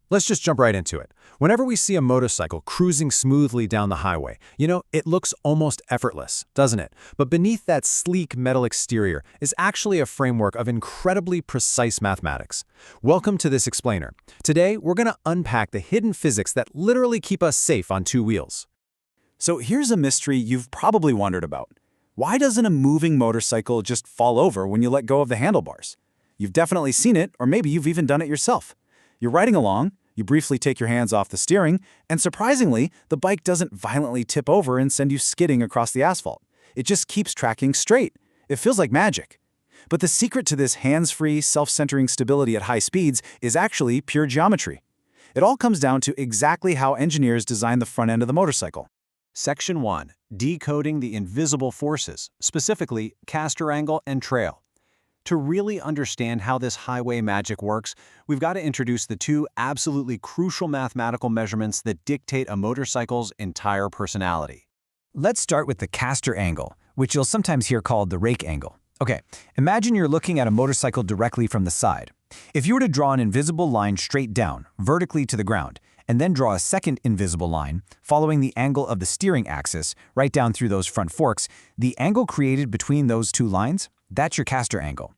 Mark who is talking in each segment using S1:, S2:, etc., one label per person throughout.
S1: Let's just jump right into it. Whenever we see a motorcycle cruising smoothly down the highway, it looks almost effortless, doesn't it? But beneath that sleek metal exterior is actually a framework of incredibly precise mathematics. Welcome to this explainer. Today, we're going to unpack the hidden physics that literally keep us safe on two wheels.
S2: So here's a mystery you've probably wondered about. Why doesn't a moving motorcycle just fall over when you let go of the handlebars? You've definitely seen it, or maybe you've even done it yourself. You're riding along, you briefly take your hands off the steering, and surprisingly, the bike doesn't violently tip over and send you skidding across the asphalt. It just keeps tracking straight. It feels like magic. But the secret to this hands-free, self-centering stability at high speeds is actually pure geometry. It all comes down to exactly how engineers design the front end of the motorcycle.
S1: Section 1. Decoding the invisible forces, specifically caster angle and trail. To really understand how this highway magic works, we've got to introduce the two absolutely crucial mathematical measurements that dictate a motorcycle's entire personality.
S3: Let's start with the caster angle, which you'll sometimes hear called the rake angle. Okay, imagine you're looking at a motorcycle directly from the side. If you were to draw an invisible line straight down, vertically to the ground, and then draw a second invisible line, following the angle of the steering axis, right down through those front forks, the angle created between those two lines, that's your caster angle.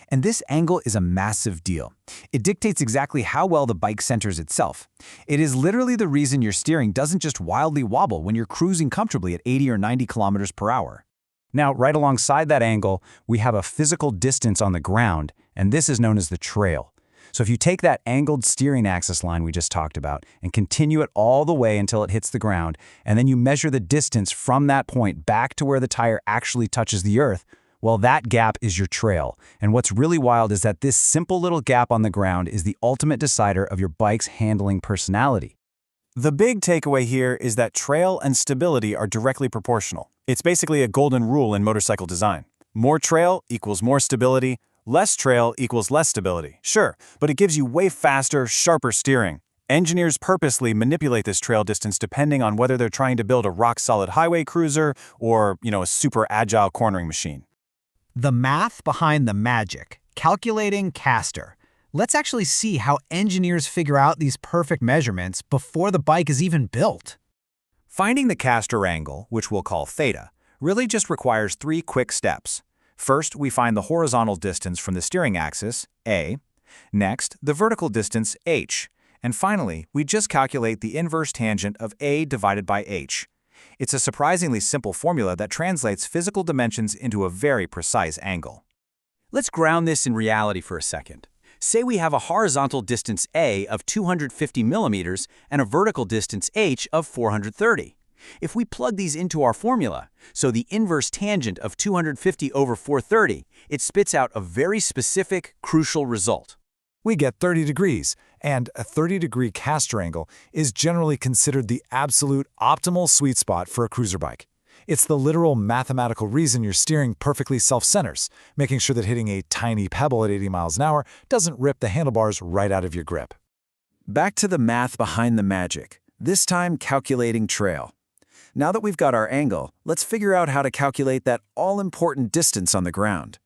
S3: And this angle is a massive deal. It dictates exactly how well the bike centers itself. It is literally the reason your steering doesn't just wildly wobble when you're cruising comfortably at 80 or 90 kilometers per hour. Now, right alongside that angle, we have a physical distance on the ground, and this is known as the trail. So if you take that angled steering axis line we just talked about and continue it all the way until it hits the ground, and then you measure the distance from that point back to where the tire actually touches the earth, well, that gap is your trail. And what's really wild is that this simple little gap on the ground is the ultimate decider of your bike's handling personality.
S2: The big takeaway here is that trail and stability are directly proportional. It's basically a golden rule in motorcycle design. More trail equals more stability, less trail equals less stability. Sure, but it gives you way faster, sharper steering. Engineers purposely manipulate this trail distance depending on whether they're trying to build a rock-solid highway cruiser or, a super agile cornering machine.
S4: The math behind the magic, calculating caster. Let's actually see how engineers figure out these perfect measurements before the bike is even built.
S1: Finding the caster angle, which we'll call theta, really just requires three quick steps. First, we find the horizontal distance from the steering axis, A. Next, the vertical distance, H. And finally, we just calculate the inverse tangent of A divided by H. It's a surprisingly simple formula that translates physical dimensions into a very precise angle. Let's ground this in reality for a second. Say we have a horizontal distance A of 250 millimeters and a vertical distance H of 430. If we plug these into our formula, so the inverse tangent of 250 over 430, it spits out a very specific, crucial result.
S5: We get 30 degrees, and a 30-degree caster angle is generally considered the absolute optimal sweet spot for a cruiser bike. It's the literal mathematical reason your steering perfectly self-centers, making sure that hitting a tiny pebble at 80 miles an hour doesn't rip the handlebars right out of your grip.
S2: Back to the math behind the magic, this time calculating trail. Now that we've got our angle, let's figure out how to calculate that all-important distance on the ground.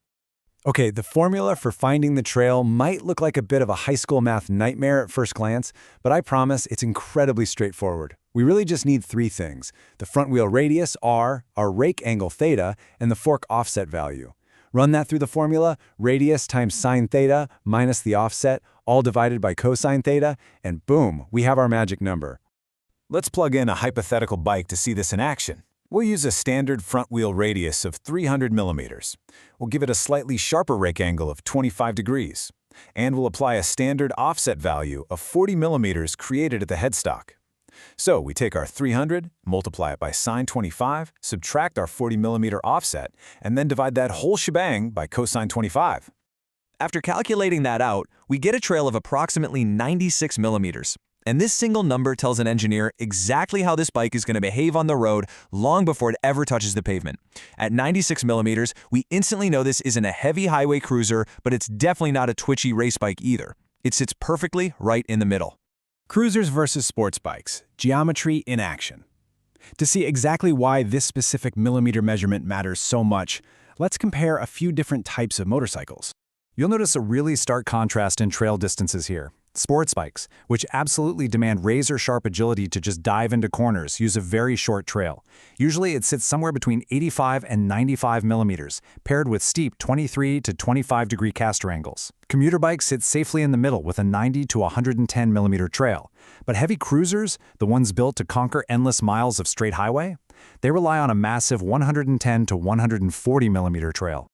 S3: Okay, the formula for finding the trail might look like a bit of a high school math nightmare at first glance, but I promise it's incredibly straightforward. We really just need three things: the front wheel radius, R, our rake angle, theta, and the fork offset value. Run that through the formula, radius times sine theta minus the offset, all divided by cosine theta, and boom, we have our magic number.
S5: Let's plug in a hypothetical bike to see this in action. We'll use a standard front wheel radius of 300 millimeters. We'll give it a slightly sharper rake angle of 25 degrees. And we'll apply a standard offset value of 40 millimeters created at the headstock. So we take our 300, multiply it by sine 25, subtract our 40 millimeter offset, and then divide that whole shebang by cosine 25.
S1: After calculating that out, we get a trail of approximately 96 millimeters. And this single number tells an engineer exactly how this bike is going to behave on the road long before it ever touches the pavement. At 96 millimeters, we instantly know this isn't a heavy highway cruiser, but it's definitely not a twitchy race bike either. It sits perfectly right in the middle.
S6: Cruisers versus sports bikes, geometry in action. To see exactly why this specific millimeter measurement matters so much, let's compare a few different types of motorcycles.
S5: You'll notice a really stark contrast in trail distances here.
S1: Sports bikes, which absolutely demand razor-sharp agility to just dive into corners, use a very short trail. Usually it sits somewhere between 85 and 95 millimeters, paired with steep 23 to 25 degree caster angles. Commuter bikes sit safely in the middle with a 90 to 110 millimeter trail. But heavy cruisers, the ones built to conquer endless miles of straight highway, they rely on a massive 110 to 140 millimeter trail.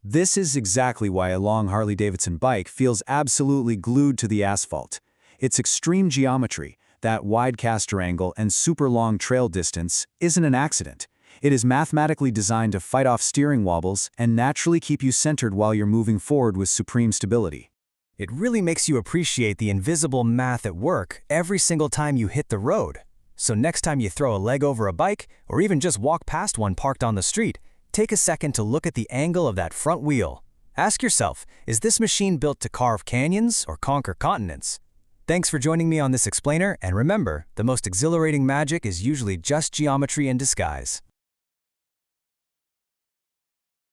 S2: This is exactly why a long Harley-Davidson bike feels absolutely glued to the asphalt. Its extreme geometry, that wide caster angle and super long trail distance, isn't an accident. It is mathematically designed to fight off steering wobbles and naturally keep you centered while you're moving forward with supreme stability.
S3: It really makes you appreciate the invisible math at work every single time you hit the road. So next time you throw a leg over a bike, or even just walk past one parked on the street, take a second to look at the angle of that front wheel. Ask yourself, is this machine built to carve canyons or conquer continents? Thanks for joining me on this explainer, and remember, the most exhilarating magic is usually just geometry in disguise.